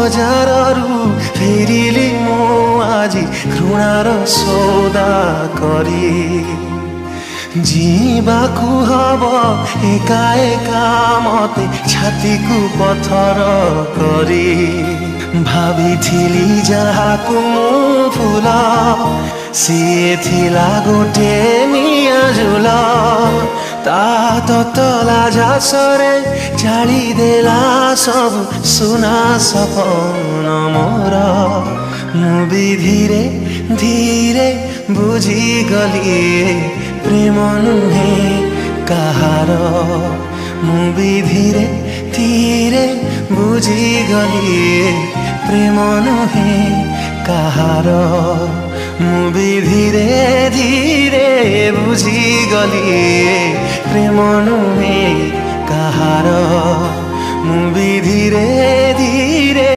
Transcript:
बजाररू फेरिली मो आजी घृणार सौदा करी जीवाकू हब एका एका मते छाती को पथर करी भाविथिली जहाकू मु फूल सिए थिला गोटे मियाजुल ता तला झासरे जाली देला सब सुना सपन मोर मु भी धीरे धीरे बुझी गली प्रेम नुहे कहार मु भी धीरे धीरे बुझी गली प्रेम नुहे कहार मु भी धीरे धीरे बुझी गली प्रेम नुहे कहार मु भी धीरे धीरे